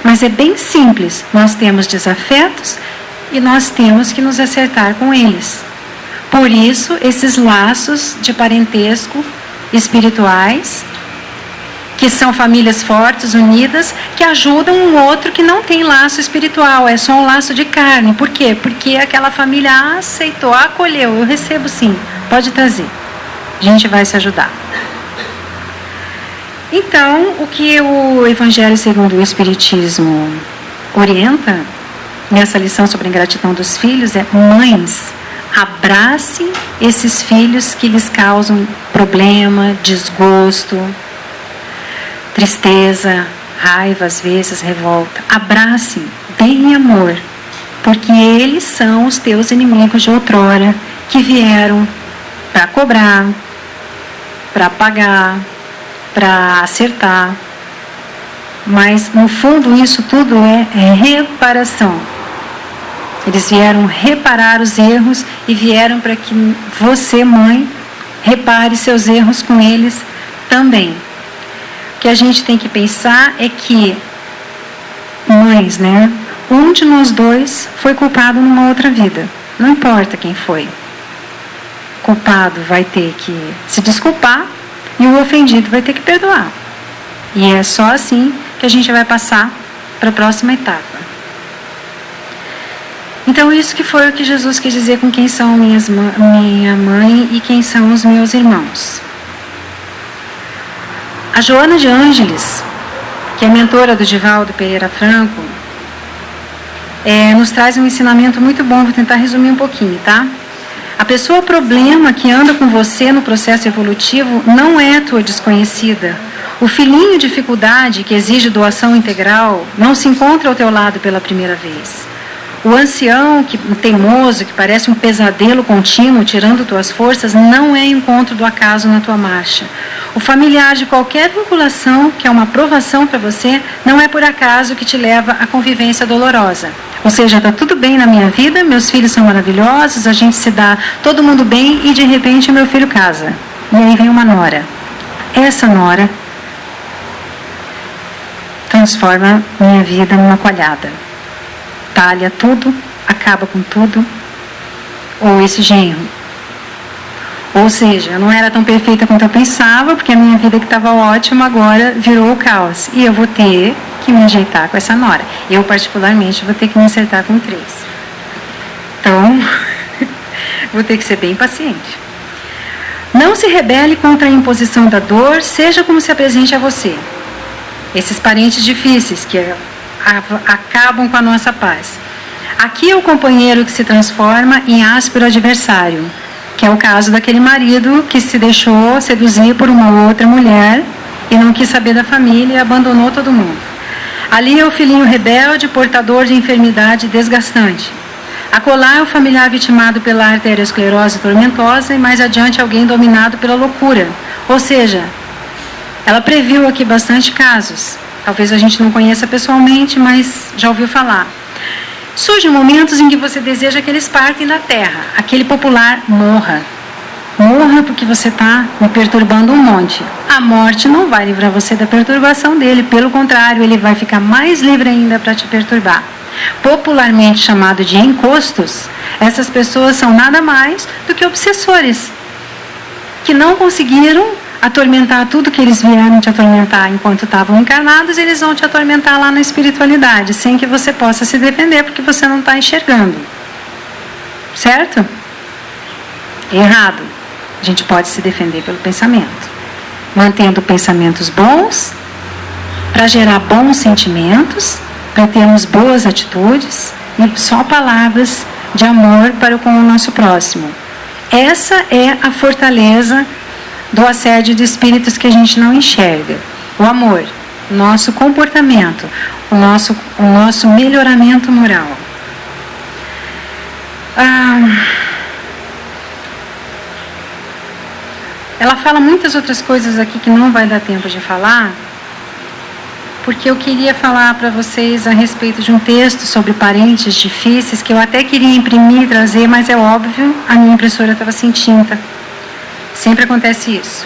Mas é bem simples. Nós temos desafetos e nós temos que nos acertar com eles. Por isso, esses laços de parentesco espirituais, que são famílias fortes, unidas, que ajudam um outro que não tem laço espiritual, é só um laço de carne. Por quê? Porque aquela família aceitou, acolheu, eu recebo sim, pode trazer. A gente vai se ajudar. Então, o que o Evangelho segundo o Espiritismo orienta nessa lição sobre a ingratidão dos filhos é: mães, abracem esses filhos que lhes causam problema, desgosto, tristeza, raiva, às vezes, revolta. Abracem, deem amor, porque eles são os teus inimigos de outrora, que vieram para cobrar, para pagar, para acertar. Mas, no fundo, isso tudo é reparação. Eles vieram reparar os erros e vieram para que você, mãe, repare seus erros com eles também. O que a gente tem que pensar é que, mães, né? Um de nós dois foi culpado numa outra vida. Não importa quem foi. O culpado vai ter que se desculpar e o ofendido vai ter que perdoar. E é só assim que a gente vai passar para a próxima etapa. Então, isso que foi o que Jesus quis dizer com quem são minha mãe e quem são os meus irmãos. A Joana de Ângeles, que é mentora do Divaldo Pereira Franco, nos traz um ensinamento muito bom. Vou tentar resumir um pouquinho, tá? A pessoa problema que anda com você no processo evolutivo não é tua desconhecida. O filhinho dificuldade que exige doação integral não se encontra ao teu lado pela primeira vez. O ancião teimoso, que parece um pesadelo contínuo, tirando tuas forças, não é encontro do acaso na tua marcha. O familiar de qualquer vinculação, que é uma provação para você, não é por acaso que te leva à convivência dolorosa. Ou seja, está tudo bem na minha vida, meus filhos são maravilhosos, a gente se dá todo mundo bem e de repente meu filho casa. E aí vem uma nora. Essa nora transforma minha vida numa coalhada. Talha tudo, acaba com tudo, ou esse genro. Ou seja, eu não era tão perfeita quanto eu pensava, porque a minha vida que estava ótima agora virou o caos. E eu vou ter que me ajeitar com essa nora. Eu, particularmente, vou ter que me acertar com 3. Então, vou ter que ser bem paciente. Não se rebele contra a imposição da dor, seja como se apresente a você. Esses parentes difíceis que acabam com a nossa paz. Aqui é o companheiro que se transforma em áspero adversário, que é o caso daquele marido que se deixou seduzir por uma outra mulher e não quis saber da família e abandonou todo mundo. Ali é o filhinho rebelde, portador de enfermidade desgastante. Acolá é o familiar vitimado pela arteriosclerose tormentosa e mais adiante alguém dominado pela loucura. Ou seja, ela previu aqui bastante casos. Talvez a gente não conheça pessoalmente, mas já ouviu falar. Surgem momentos em que você deseja que eles partem da terra. Aquele popular morra. Morra porque você está me perturbando um monte. a morte não vai livrar você da perturbação dele. Pelo contrário, ele vai ficar mais livre ainda para te perturbar. Popularmente chamado de encostos, essas pessoas são nada mais do que obsessores, que não conseguiram atormentar tudo que eles vieram te atormentar enquanto estavam encarnados. Eles vão te atormentar lá na espiritualidade, sem que você possa se defender, porque você não está enxergando. Certo? Errado. A gente pode se defender pelo pensamento, mantendo pensamentos bons, para gerar bons sentimentos, para termos boas atitudes e só palavras de amor para com o nosso próximo. Essa é a fortaleza do assédio de espíritos que a gente não enxerga. O amor, o nosso comportamento, o nosso melhoramento moral. Ela fala muitas outras coisas aqui que não vai dar tempo de falar, porque eu queria falar para vocês a respeito de um texto sobre parentes difíceis, que eu até queria imprimir e trazer, mas é óbvio, a minha impressora estava sem tinta. Sempre acontece isso.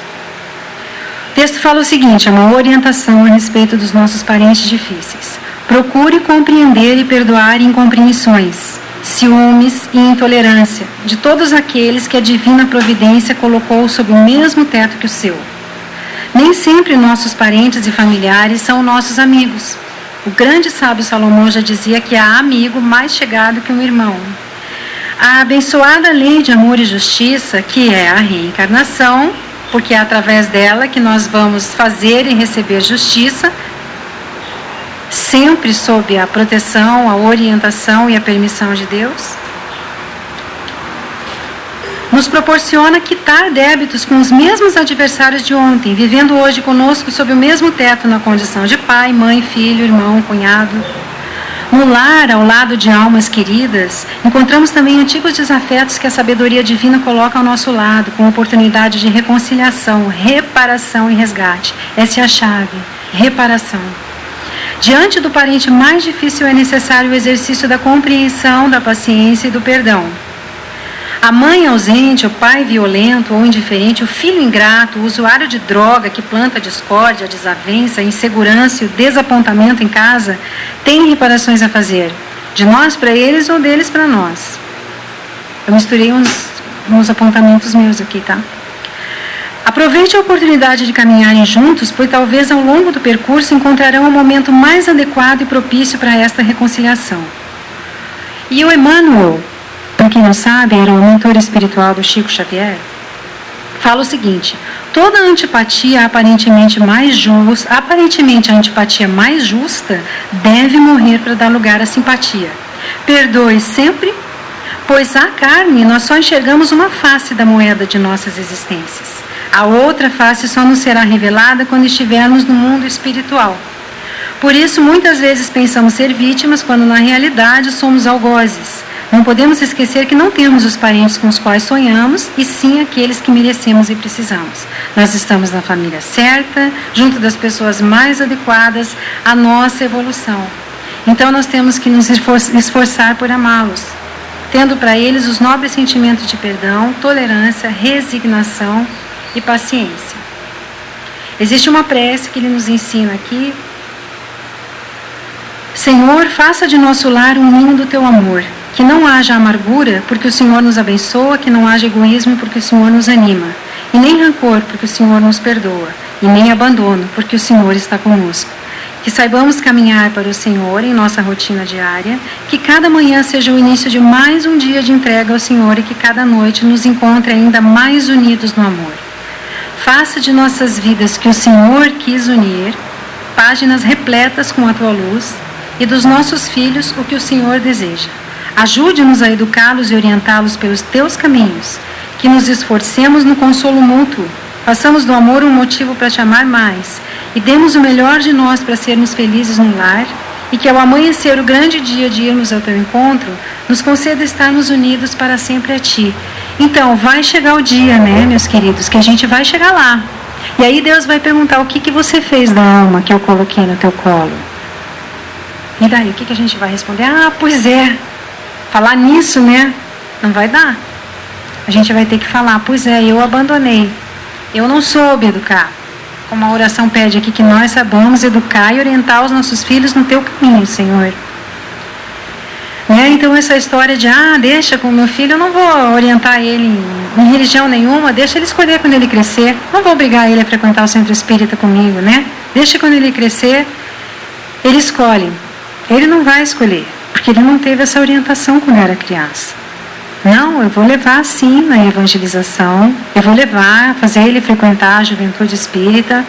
O texto fala o seguinte, é uma orientação a respeito dos nossos parentes difíceis. Procure compreender e perdoar incompreensões, ciúmes e intolerância de todos aqueles que a divina providência colocou sob o mesmo teto que o seu. Nem sempre nossos parentes e familiares são nossos amigos. O grande sábio Salomão já dizia que há amigo mais chegado que um irmão. A abençoada lei de amor e justiça, que é a reencarnação, porque é através dela que nós vamos fazer e receber justiça, sempre sob a proteção, a orientação e a permissão de Deus, nos proporciona quitar débitos com os mesmos adversários de ontem, vivendo hoje conosco sob o mesmo teto na condição de pai, mãe, filho, irmão, cunhado. No lar, ao lado de almas queridas, encontramos também antigos desafetos que a sabedoria divina coloca ao nosso lado, com oportunidade de reconciliação, reparação e resgate. Essa é a chave, reparação. Diante do parente mais difícil é necessário o exercício da compreensão, da paciência e do perdão. A mãe ausente, o pai violento ou indiferente, o filho ingrato, o usuário de droga que planta a discórdia, a desavença, a insegurança e o desapontamento em casa, têm reparações a fazer, de nós para eles ou deles para nós. Eu misturei uns apontamentos meus aqui, tá? Aproveite a oportunidade de caminharem juntos, pois talvez ao longo do percurso encontrarão o momento mais adequado e propício para esta reconciliação. E o Emmanuel, para quem não sabe, era o mentor espiritual do Chico Xavier, fala o seguinte: toda antipatia aparentemente a antipatia mais justa deve morrer para dar lugar à simpatia. Perdoe sempre, pois à carne nós só enxergamos uma face da moeda de nossas existências. A outra face só nos será revelada quando estivermos no mundo espiritual. Por isso, muitas vezes pensamos ser vítimas, quando na realidade somos algozes. Não podemos esquecer que não temos os parentes com os quais sonhamos, e sim aqueles que merecemos e precisamos. Nós estamos na família certa, junto das pessoas mais adequadas à nossa evolução. Então nós temos que nos esforçar por amá-los, tendo para eles os nobres sentimentos de perdão, tolerância, resignação e paciência. Existe uma prece que ele nos ensina aqui. Senhor, faça de nosso lar um ninho do teu amor. Que não haja amargura, porque o Senhor nos abençoa, que não haja egoísmo, porque o Senhor nos anima, e nem rancor, porque o Senhor nos perdoa, e nem abandono, porque o Senhor está conosco. Que saibamos caminhar para o Senhor em nossa rotina diária, que cada manhã seja o início de mais um dia de entrega ao Senhor e que cada noite nos encontre ainda mais unidos no amor. Faça de nossas vidas que o Senhor quis unir, páginas repletas com a tua luz, e dos nossos filhos o que o Senhor deseja. Ajude-nos a educá-los e orientá-los pelos teus caminhos, que nos esforcemos no consolo mútuo, façamos do amor um motivo para te amar mais, e demos o melhor de nós para sermos felizes no lar, e que ao amanhecer o grande dia de irmos ao teu encontro, nos conceda estarmos unidos para sempre a ti. Então, vai chegar o dia, né, meus queridos, que a gente vai chegar lá. E aí Deus vai perguntar: o que você fez da alma que eu coloquei no teu colo? E daí, o que a gente vai responder? Pois é. Falar nisso, né? Não vai dar. A gente vai ter que falar: pois é, eu abandonei. Eu não soube educar. como a oração pede aqui, que nós saibamos educar e orientar os nossos filhos no teu caminho, Senhor. Né? Então essa história de, deixa com o meu filho, eu não vou orientar ele em religião nenhuma, deixa ele escolher quando ele crescer, não vou obrigar ele a frequentar o centro espírita comigo, né? Deixa quando ele crescer, ele escolhe. Ele não vai escolher, porque ele não teve essa orientação quando era criança. Não, eu vou levar sim na evangelização, eu vou levar, fazer ele frequentar a juventude espírita,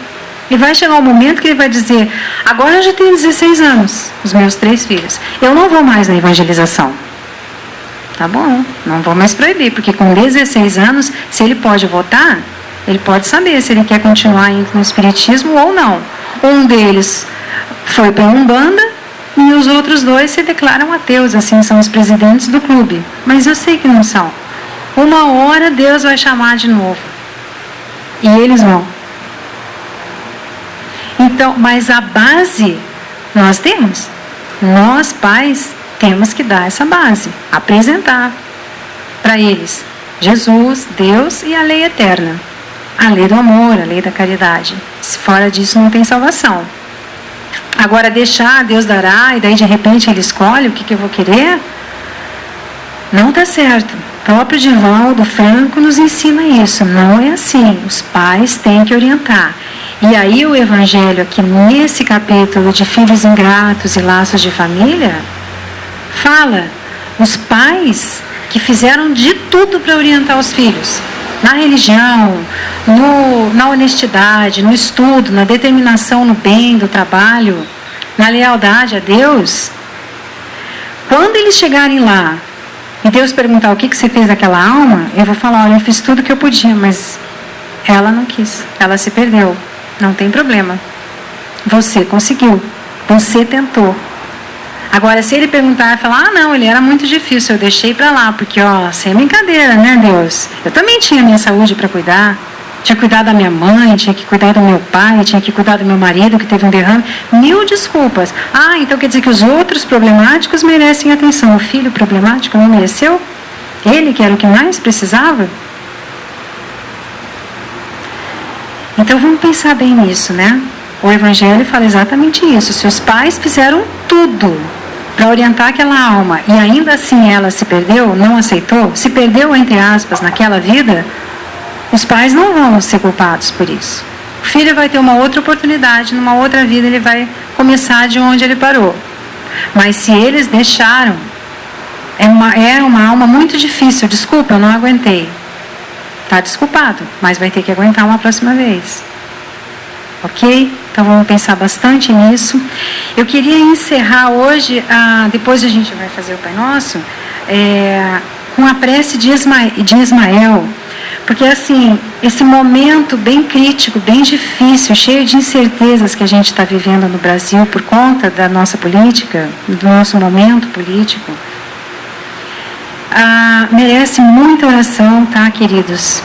e vai chegar um momento que ele vai dizer, agora eu já tenho 16 anos, os meus 3 filhos, eu não vou mais na evangelização. Tá bom, não vou mais proibir, porque com 16 anos, se ele pode votar, ele pode saber se ele quer continuar indo no espiritismo ou não. Um deles foi para a Umbanda e os outros 2 se declaram ateus, assim, são os presidentes do clube. Mas eu sei que não são. Uma hora Deus vai chamar de novo. E eles vão. Então, mas a base nós temos. Nós, pais, temos que dar essa base, apresentar para eles Jesus, Deus e a lei eterna. A lei do amor, a lei da caridade. Se fora disso não tem salvação. Agora deixar, Deus dará, e daí de repente ele escolhe o que eu vou querer, não dá certo. O próprio Divaldo Franco nos ensina isso. Não é assim. Os pais têm que orientar. E aí o Evangelho aqui nesse capítulo de filhos ingratos e laços de família, fala os pais que fizeram de tudo para orientar os filhos. Na religião, na honestidade, no estudo, na determinação no bem do trabalho, na lealdade a Deus. Quando eles chegarem lá e Deus perguntar o que você fez daquela alma, eu vou falar, olha, eu fiz tudo o que eu podia, mas ela não quis, ela se perdeu. Não tem problema. Você conseguiu, você tentou. Agora, se ele perguntar e falar, não, ele era muito difícil, eu deixei para lá, porque, sem brincadeira, né, Deus? Eu também tinha minha saúde para cuidar. Tinha que cuidar da minha mãe, tinha que cuidar do meu pai, tinha que cuidar do meu marido que teve um derrame. 1000 desculpas. Então quer dizer que os outros problemáticos merecem atenção. O filho problemático não mereceu? Ele que era o que mais precisava? Então vamos pensar bem nisso, né? O Evangelho fala exatamente isso. Se os pais fizeram tudo para orientar aquela alma e ainda assim ela se perdeu, não aceitou, se perdeu, entre aspas, naquela vida, os pais não vão ser culpados por isso. O filho vai ter uma outra oportunidade, numa outra vida ele vai começar de onde ele parou. Mas se eles deixaram, é uma alma muito difícil, desculpa, eu não aguentei. Está desculpado, mas vai ter que aguentar uma próxima vez. Ok? Então vamos pensar bastante nisso. Eu queria encerrar hoje, depois a gente vai fazer o Pai Nosso, com a prece de Ismael. Porque assim, esse momento bem crítico, bem difícil, cheio de incertezas que a gente está vivendo no Brasil por conta da nossa política, do nosso momento político, merece muita oração, tá, queridos?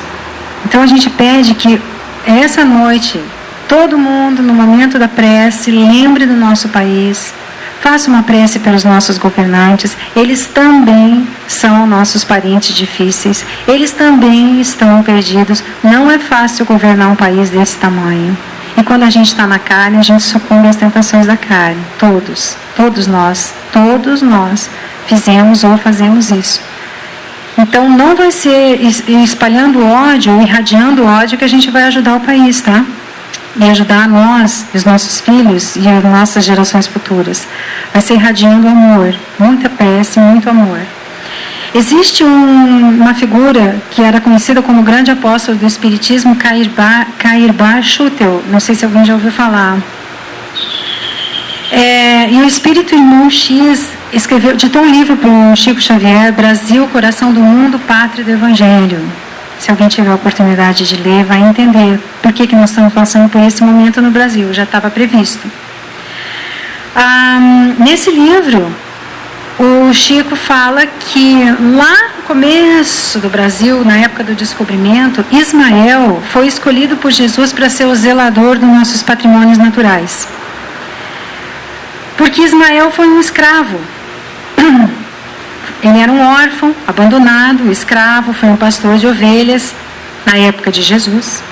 Então a gente pede que essa noite todo mundo, no momento da prece, lembre do nosso país, faça uma prece pelos nossos governantes. Eles também são nossos parentes difíceis, eles também estão perdidos. Não é fácil governar um país desse tamanho. E quando a gente está na carne, a gente sucumbe às tentações da carne. Todos nós fizemos ou fazemos isso. Então não vai ser espalhando ódio, irradiando ódio que a gente vai ajudar o país, tá? E ajudar nós, os nossos filhos e as nossas gerações futuras. Vai ser irradiando amor, muita prece, muito amor. Existe uma figura que era conhecida como grande apóstolo do Espiritismo, Cair Bar Schutel. Não sei se alguém já ouviu falar. E o Espírito Irmão X ditou um livro para o Chico Xavier, Brasil, Coração do Mundo, Pátria do Evangelho. Se alguém tiver a oportunidade de ler, vai entender por que nós estamos passando por esse momento no Brasil. Já estava previsto. Nesse livro, o Chico fala que lá no começo do Brasil, na época do descobrimento, Ismael foi escolhido por Jesus para ser o zelador dos nossos patrimônios naturais. Porque Ismael foi um escravo. Ele era um órfão, abandonado, escravo, foi um pastor de ovelhas na época de Jesus.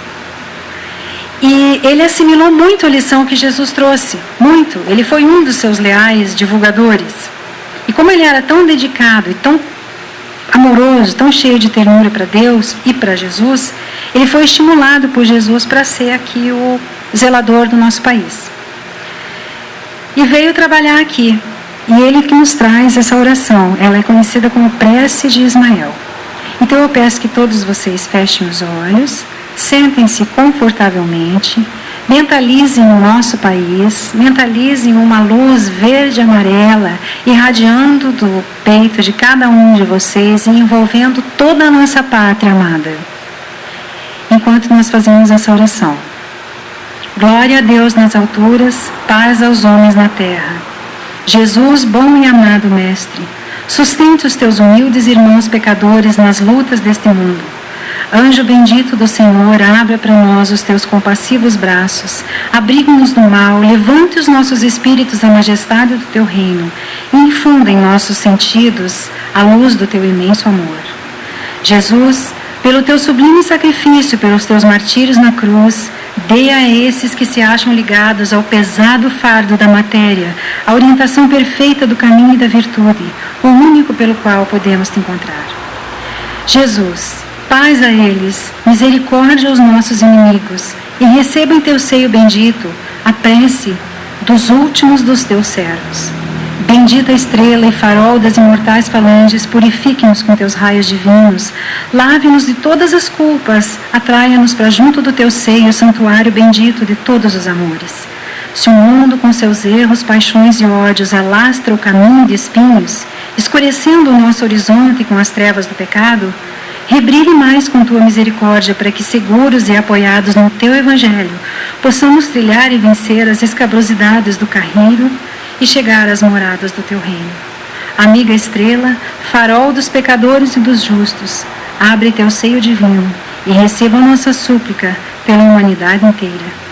E ele assimilou muito a lição que Jesus trouxe, muito. Ele foi um dos seus leais divulgadores. E como ele era tão dedicado e tão amoroso, tão cheio de ternura para Deus e para Jesus, ele foi estimulado por Jesus para ser aqui o zelador do nosso país. E veio trabalhar aqui. E ele que nos traz essa oração. Ela é conhecida como prece de Ismael. Então eu peço que todos vocês fechem os olhos, sentem-se confortavelmente, mentalizem o nosso país, mentalizem uma luz verde e amarela irradiando do peito de cada um de vocês e envolvendo toda a nossa pátria amada. Enquanto nós fazemos essa oração. Glória a Deus nas alturas, paz aos homens na terra. Jesus, bom e amado Mestre, sustenta os teus humildes irmãos pecadores nas lutas deste mundo. Anjo bendito do Senhor, abra para nós os teus compassivos braços, abriga-nos do mal, levante os nossos espíritos à majestade do teu reino e infunda em nossos sentidos a luz do teu imenso amor. Jesus, pelo teu sublime sacrifício, pelos teus martírios na cruz, dê a esses que se acham ligados ao pesado fardo da matéria a orientação perfeita do caminho e da virtude, o único pelo qual podemos te encontrar. Jesus, paz a eles, misericórdia aos nossos inimigos, e receba em teu seio bendito a prece dos últimos dos teus servos. Bendita estrela e farol das imortais falanges, purifique-nos com teus raios divinos, lave-nos de todas as culpas, atraia-nos para junto do teu seio, santuário bendito de todos os amores. Se o mundo com seus erros, paixões e ódios alastra o caminho de espinhos, escurecendo o nosso horizonte com as trevas do pecado, rebrilhe mais com tua misericórdia para que, seguros e apoiados no teu evangelho, possamos trilhar e vencer as escabrosidades do carreiro e chegar às moradas do teu reino. Amiga estrela, farol dos pecadores e dos justos, abre teu seio divino e receba a nossa súplica pela humanidade inteira.